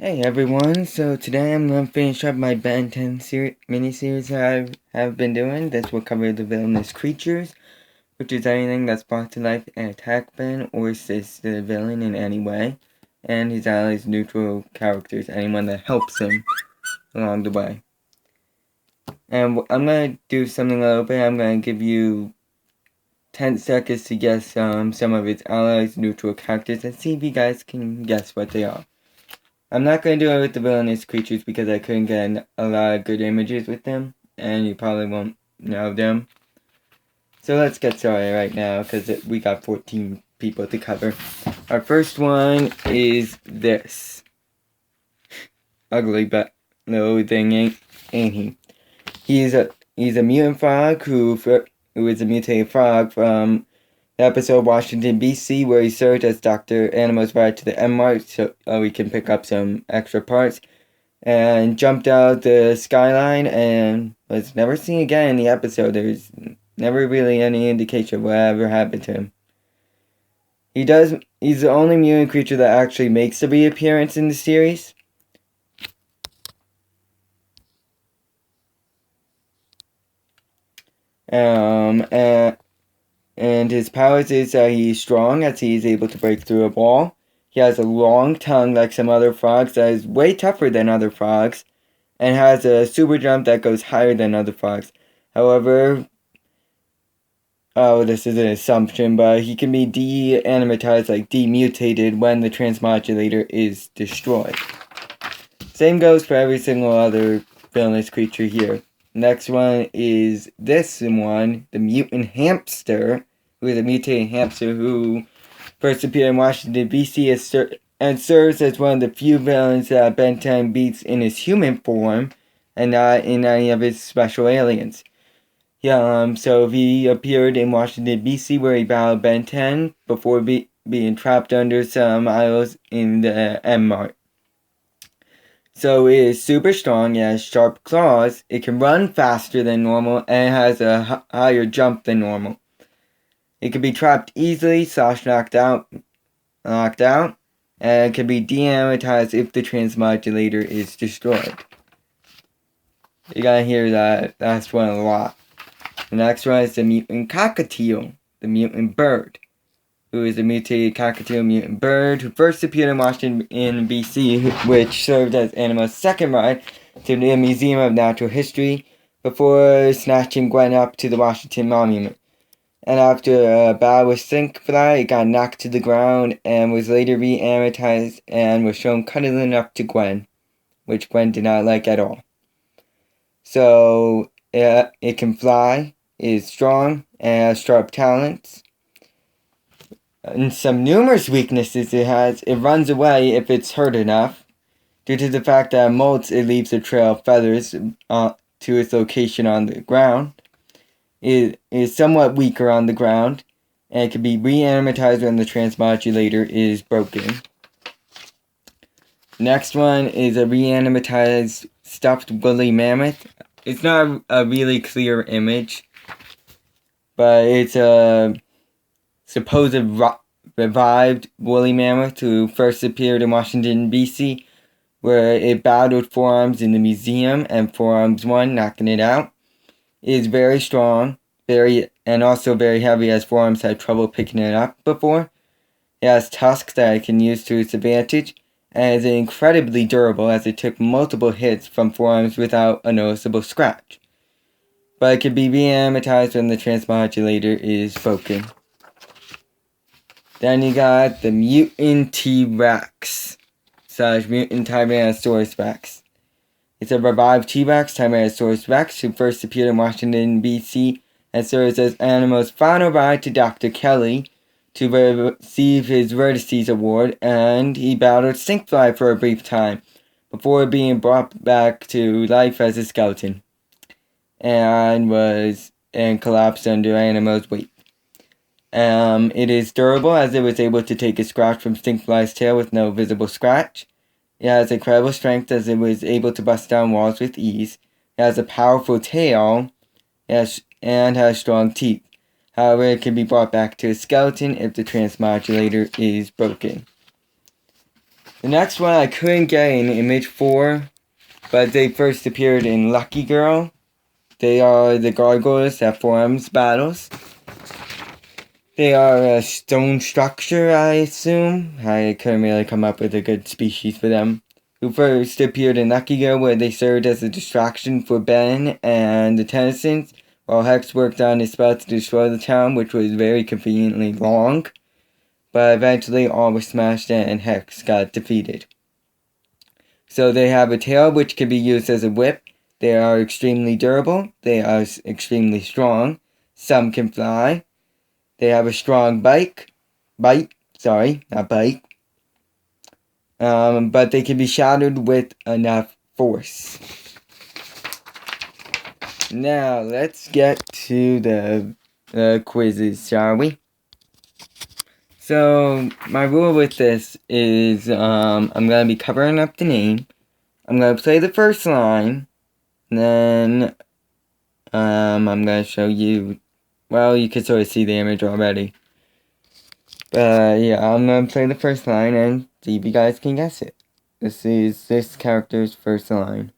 Hey everyone, so today I'm going to finish up my Ben 10 mini-series that I have been doing. This will cover the villainous creatures, which is anything that's brought to life and attack Ben or assists the villain in any way, and his allies, neutral characters, anyone that helps him along the way. And I'm going to do something a little bit. I'm going to give you 10 seconds to guess some of his allies, neutral characters, and see if you guys can guess what they are. I'm not going to do it with the villainous creatures because I couldn't get a lot of good images with them, and you probably won't know them. So let's get started right now because we got 14 people to cover. Our first one is this. Ugly but no thing ain't he? He's a mutant frog who is a mutated frog from the episode Washington, D.C., where he served as Dr. Animal's ride to the M-Mart so we can pick up some extra parts, and jumped out the skyline and was never seen again in the episode. There's never really any indication of whatever happened to him. He's the only mutant creature that actually makes a reappearance in the series. And his powers is that he's strong as he's able to break through a wall. He has a long tongue like some other frogs that is way tougher than other frogs, and has a super jump that goes higher than other frogs. However, this is an assumption, but he can be de-animatized, like demutated, when the transmodulator is destroyed. Same goes for every single other villainous creature here. Next one is this one, the mutant Hampster, who is a mutated hamster who first appeared in Washington, D.C. and serves as one of the few villains that Ben 10 beats in his human form and not in any of his special aliens. So he appeared in Washington, D.C. where he battled Ben 10 before being trapped under some idols in the M-Mart. So it is super strong, it has sharp claws, it can run faster than normal, and it has a higher jump than normal. It can be trapped easily / knocked out, and it can be de-animatized if the transmodulator is destroyed. You gotta hear that last one a lot. The next one is the mutant Cockatiel, the mutant bird, who is a mutated Cockatiel mutant bird who first appeared in Washington, D.C., which served as Animal's second ride to the Museum of Natural History before snatching Gwen up to the Washington Monument. And after a battle with Stinkfly, it got knocked to the ground and was later re-animatized and was shown cuddling up to Gwen, which Gwen did not like at all. So, it can fly, is strong, and has sharp talons. And some numerous weaknesses it has. It runs away if it's hurt enough. Due to the fact that it molts, it leaves a trail of feathers to its location on the ground. It is somewhat weaker on the ground, and it can be re-animatized when the transmodulator is broken. Next one is a re-animatized stuffed woolly mammoth. It's not a really clear image, but it's a supposed revived woolly mammoth who first appeared in Washington, D.C., where it battled Four Arms in the museum, and Four Arms won, knocking it out. It is very strong, and also very heavy, as Four Arms had trouble picking it up before. It has tusks that it can use to its advantage, and is incredibly durable as it took multiple hits from Four Arms without a noticeable scratch. But it can be re-animatized when the transmodulator is broken. Then you got the mutant TRex / mutant Tyrannosaurus Rex. It's a revived T-Rex, Tyrannosaurus Rex, who first appeared in Washington, D.C. and serves as Animal's final ride to Dr. Kelly to receive his Vertices Award, and he battled Stinkfly for a brief time before being brought back to life as a skeleton and collapsed under Animal's weight. It is durable as it was able to take a scratch from Stinkfly's tail with no visible scratch. It has incredible strength as it was able to bust down walls with ease. It has a powerful tail and has strong teeth. However, it can be brought back to a skeleton if the transmodulator is broken. The next one I couldn't get an image for, but they first appeared in Lucky Girl. They are the gargoyles that forms battles. They are a stone structure, I assume. I couldn't really come up with a good species for them. Who first appeared in Lucky Girl, where they served as a distraction for Ben and the Tennysons, while Hex worked on his spell to destroy the town, which was very conveniently long. But eventually all was smashed and Hex got defeated. So they have a tail which can be used as a whip. They are extremely durable. They are extremely strong. Some can fly. They have a strong bite. But they can be shattered with enough force. Now, let's get to the quizzes, shall we? So, my rule with this is, I'm going to be covering up the name. I'm going to play the first line. Then, I'm going to show you, well, you can sort of see the image already. But, yeah, I'm going to play the first line and see if you guys can guess it. This is this character's first line.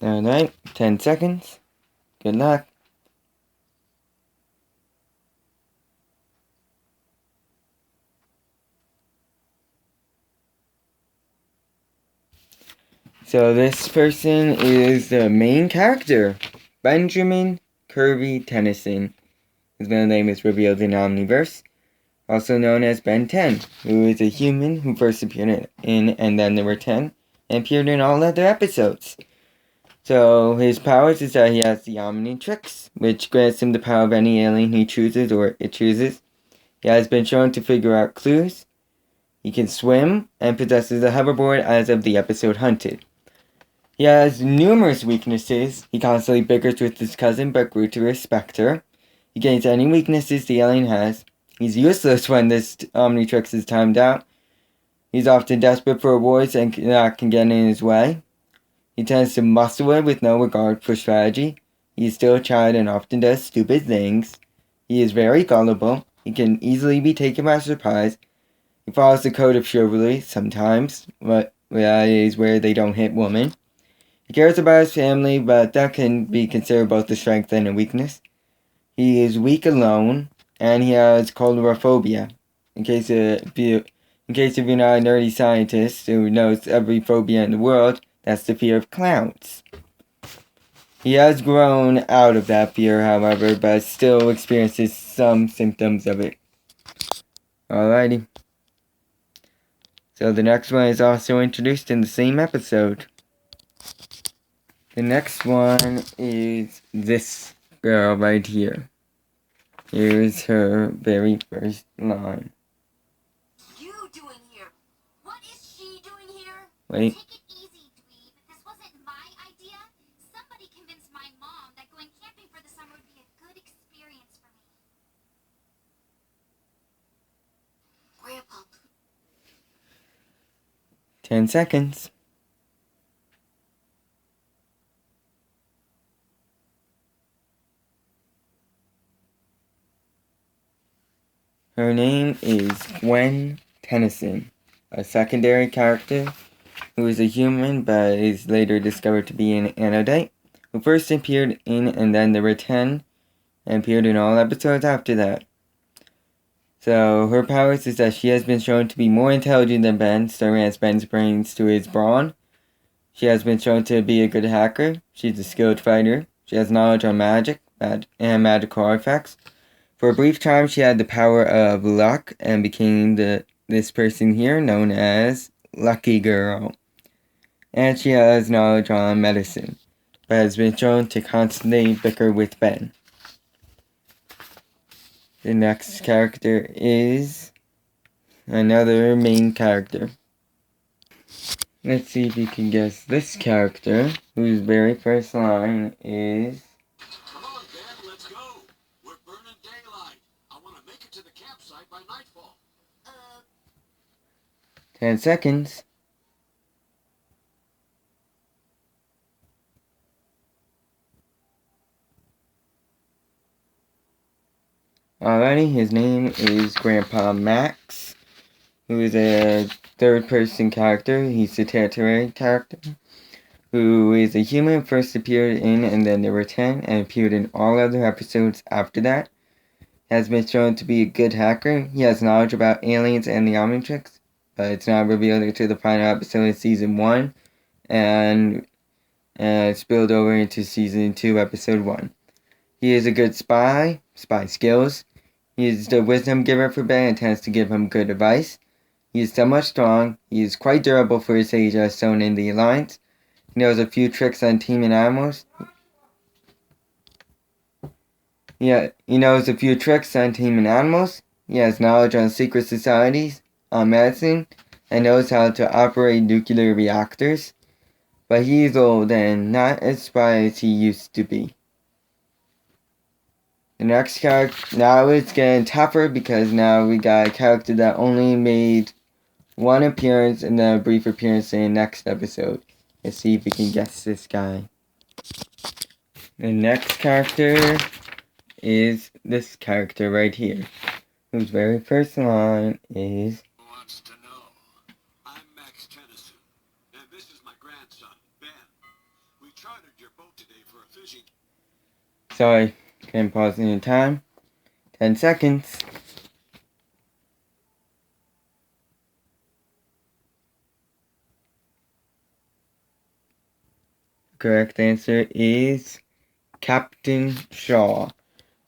Alright, 10 seconds. Good luck. So this person is the main character, Benjamin Kirby Tennyson. His middle name is revealed in Omniverse, also known as Ben 10, who is a human who first appeared in And Then There Were 10, and appeared in all other episodes. So his powers is that he has the Omnitrix, which grants him the power of any alien he chooses or it chooses. He has been shown to figure out clues. He can swim, and possesses a hoverboard as of the episode Hunted. He has numerous weaknesses. He constantly bickers with his cousin, but grew to respect her. He gains any weaknesses the alien has. He's useless when this Omnitrix is timed out. He's often desperate for rewards and that can get in his way. He tends to muscle it with no regard for strategy. He is still a child and often does stupid things. He is very gullible. He can easily be taken by surprise. He follows the code of chivalry sometimes, but that is where they don't hit women. He cares about his family, but that can be considered both a strength and a weakness. He is weak alone, and he has coulrophobia. In case you're not a nerdy scientist who knows every phobia in the world, that's the fear of clowns. He has grown out of that fear, however, but still experiences some symptoms of it. Alrighty. So the next one is also introduced in the same episode. The next one is this girl right here. Here's her very first line. You doing here? What is she doing here? Wait. Take it easy, dweeb. This wasn't my idea. Somebody convinced my mom that going camping for the summer would be a good experience for me. Grandpa. 10 seconds. Her name is Gwen Tennyson, a secondary character who is a human but is later discovered to be an Anodite, who first appeared in And Then There Were 10 and appeared in all episodes after that. So her powers is that she has been shown to be more intelligent than Ben, serving as Ben's brains to his brawn. She has been shown to be a good hacker. She's a skilled fighter. She has knowledge on magic and magical artifacts. For a brief time, she had the power of luck and became this person here known as Lucky Girl. And she has knowledge on medicine, but has been shown to constantly bicker with Ben. The next character is another main character. Let's see if you can guess this character, whose very first line is... Come on, Ben, let's go. We're burning daylight. I want to make it to the campsite by nightfall. 10 seconds. Alrighty, his name is Grandpa Max, who is a third-person character. He's a Tetrax character, who is a human, first appeared in and then there were 10, and appeared in all other episodes after that. Has been shown to be a good hacker. He has knowledge about aliens and the Omnitrix, but it's not revealed until the final episode of Season 1, and spilled over into Season 2, Episode 1. He is a good spy skills. He is the wisdom giver for Ben and tends to give him good advice. He is somewhat strong. He is quite durable for his age as shown in the Alliance. He knows a few tricks on teaming animals. Yeah, he knows a few tricks on teaming animals. He has knowledge on secret societies, on medicine, and knows how to operate nuclear reactors. But he is old and not as spry as he used to be. The next character, now it's getting tougher because now we got a character that only made one appearance and then a brief appearance in the next episode. Let's see if we can guess this guy. The next character is this character right here, whose very first line is, Who wants to know? I'm Max Tennyson, and this is my grandson, Ben. We chartered your boat today for a fishing. sorry, can pause in time. 10 seconds. Correct answer is Captain Shaw,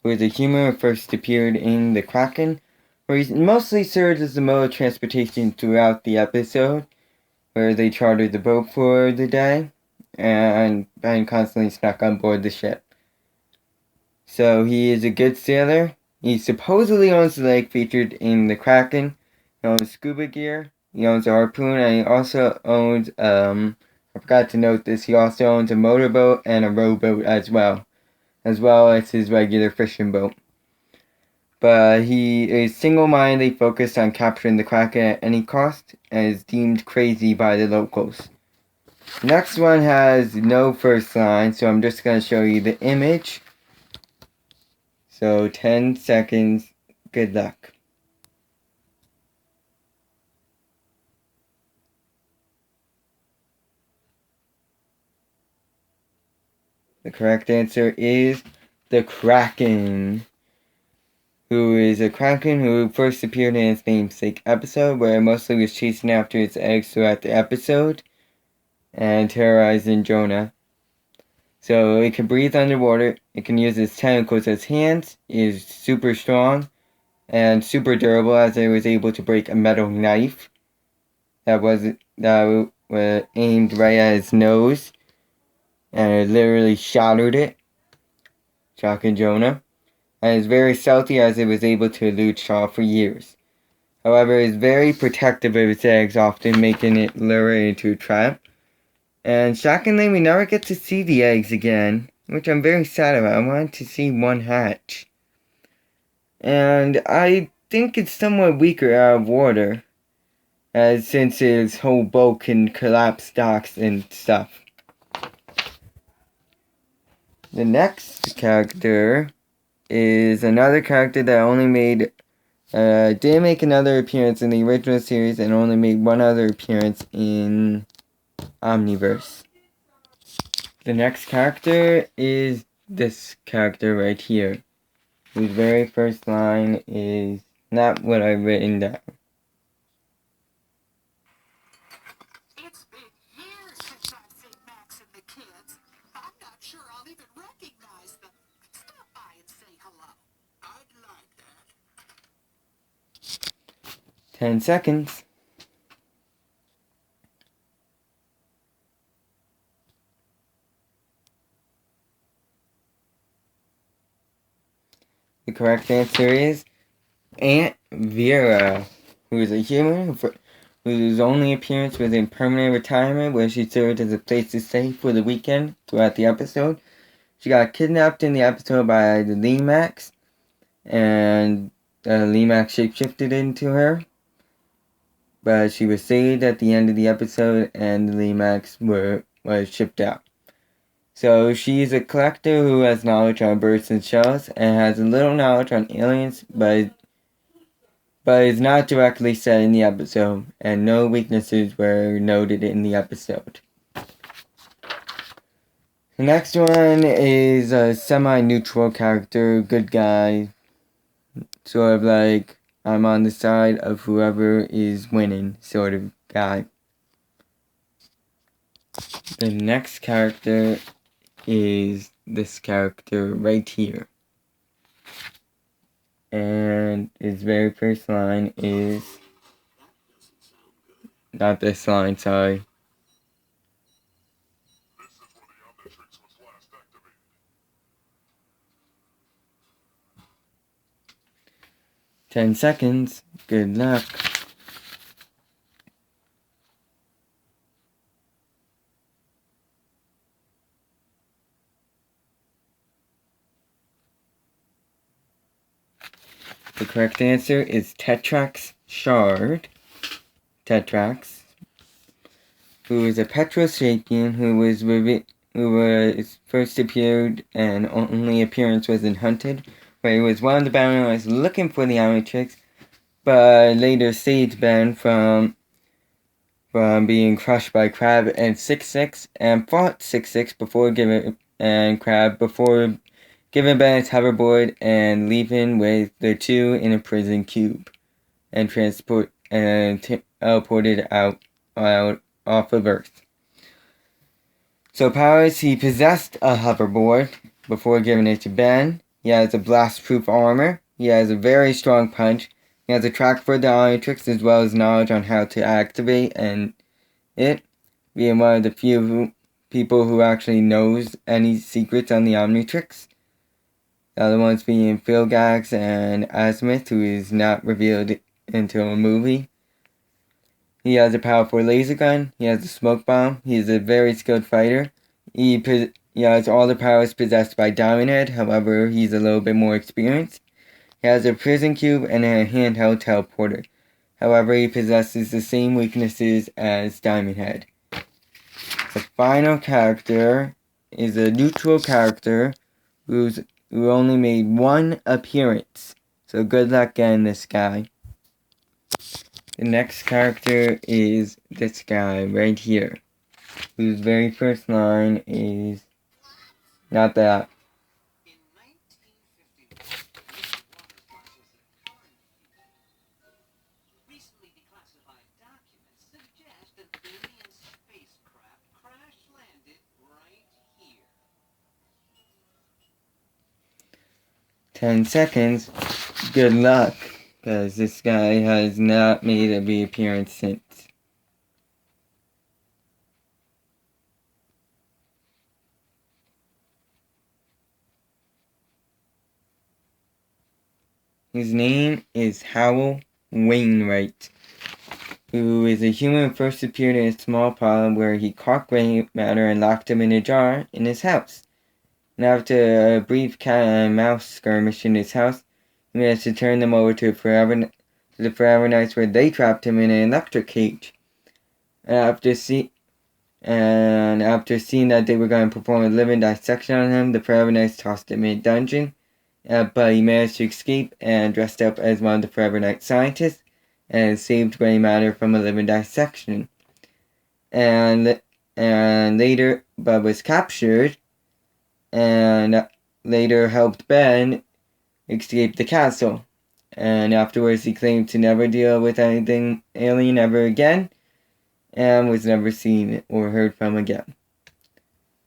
who is a human who first appeared in the Kraken, where he mostly served as the mode of transportation throughout the episode, where they chartered the boat for the day, and Ben constantly snuck on board the ship. So he is a good sailor. He supposedly owns the lake featured in the Kraken. He owns scuba gear. He owns a harpoon, and he also owns, I forgot to note this, he also owns a motorboat and a rowboat as well as his regular fishing boat. But he is single-mindedly focused on capturing the Kraken at any cost, and is deemed crazy by the locals. Next one has no first line, so I'm just going to show you the image. So 10 seconds, good luck. The correct answer is the Kraken, who is a Kraken who first appeared in its namesake episode, where it mostly was chasing after its eggs throughout the episode and terrorizing Jonah. So it can breathe underwater, it can use its tentacles as hands, is super strong, and super durable as it was able to break a metal knife that was aimed right at its nose, and it literally shattered it, shocking Jonah. And is very stealthy as it was able to elude Shaw for years. However, it is very protective of its eggs, often making it lure it into a trap. And shockingly, we never get to see the eggs again, which I'm very sad about. I wanted to see one hatch. And I think it's somewhat weaker out of water, as since its whole boat can collapse docks and stuff. The next character is another character that only didn't make another appearance in the original series and only made one other appearance in Omniverse. The next character is this character right here, whose very first line is not what I've written down. It's been years since I've seen Max and the kids. I'm not sure I'll even recognize them. Stop by and say hello. I'd like that. 10 seconds. The correct answer is Aunt Vieira, who is a human whose only appearance was in permanent retirement, where she served as a place to stay for the weekend throughout the episode. She got kidnapped in the episode by the Lemax, and the Lemax shapeshifted into her. But she was saved at the end of the episode, and the Lemax was shipped out. So she's a collector who has knowledge on birds and shells and has a little knowledge on aliens, but is not directly said in the episode, and no weaknesses were noted in the episode. The next one is a semi-neutral character, good guy, sort of like I'm on the side of whoever is winning sort of guy. The next character is this character right here. And his very first line is... not this line, sorry. This is where the Omnitrix was last activated. 10 seconds. Good luck. The correct answer is Tetrax Shard. Tetrax, who is a Petrosapien who was first appeared and only appearance was in Hunted, where he was one of the Gargoyles looking for the Omnitrix, but later saved Ben from being crushed by Crab and 6-6, and fought 6-6 before giving Ben its hoverboard and leaving with the two in a prison cube and teleported out off of Earth. So powers, he possessed a hoverboard before giving it to Ben. He has a blast-proof armor. He has a very strong punch. He has a track for the Omnitrix as well as knowledge on how to activate it, being one of the few people who actually knows any secrets on the Omnitrix. The other ones being Philgax and Azimuth, who is not revealed until a movie. He has a powerful laser gun. He has a smoke bomb. He is a very skilled fighter. He has all the powers possessed by Diamond Head, however, he's a little bit more experienced. He has a prison cube and a handheld teleporter. However, he possesses the same weaknesses as Diamond Head. The final character is a neutral character who only made one appearance. So good luck getting this guy. The next character is this guy right here, whose very first line is not that. In 1951, recently declassified documents suggest an alien spacecraft crash-landed right here. 10 seconds. Good luck, because this guy has not made a reappearance since. His name is Howell Wainwright, who is a human who first appeared in a small pond where he caught gray matter and locked him in a jar in his house. And after a brief cat and mouse skirmish in his house, he managed to turn them over to the Forever Knights, where they trapped him in an electric cage. And after seeing that they were going to perform a living dissection on him, the Forever Knights tossed him in a dungeon. But he managed to escape and dressed up as one of the Forever Knight scientists and saved gray matter from a living dissection. And later, Bud was captured and later helped Ben escape the castle. And afterwards he claimed to never deal with anything alien ever again and was never seen or heard from again.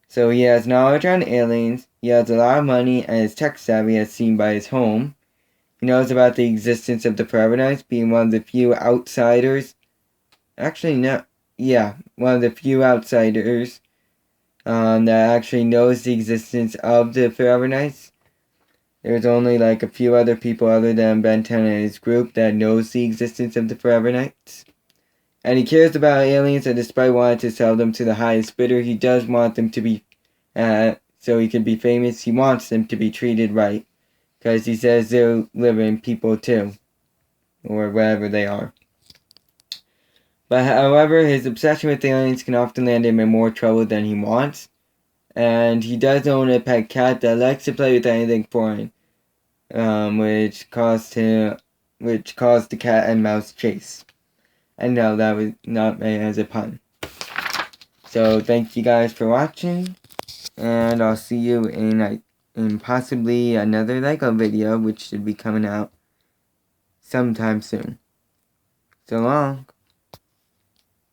So he has knowledge on aliens, he has a lot of money, and is tech savvy as seen by his home. He knows about the existence of the Forever Knights, being one of the few outsiders. One of the few outsiders that actually knows the existence of the Forever Knights. There's only like a few other people other than Ben 10 and his group that knows the existence of the Forever Knights. And he cares about aliens, and despite wanting to sell them to the highest bidder, he does want them to be, so he can be famous, he wants them to be treated right. Because he says they're living people too. Or wherever they are. But however, his obsession with aliens can often land him in more trouble than he wants. And he does own a pet cat that likes to play with anything foreign, which caused the cat and mouse chase. And no, that was not meant as a pun. So thank you guys for watching, and I'll see you in possibly another Lego video, which should be coming out sometime soon. So long.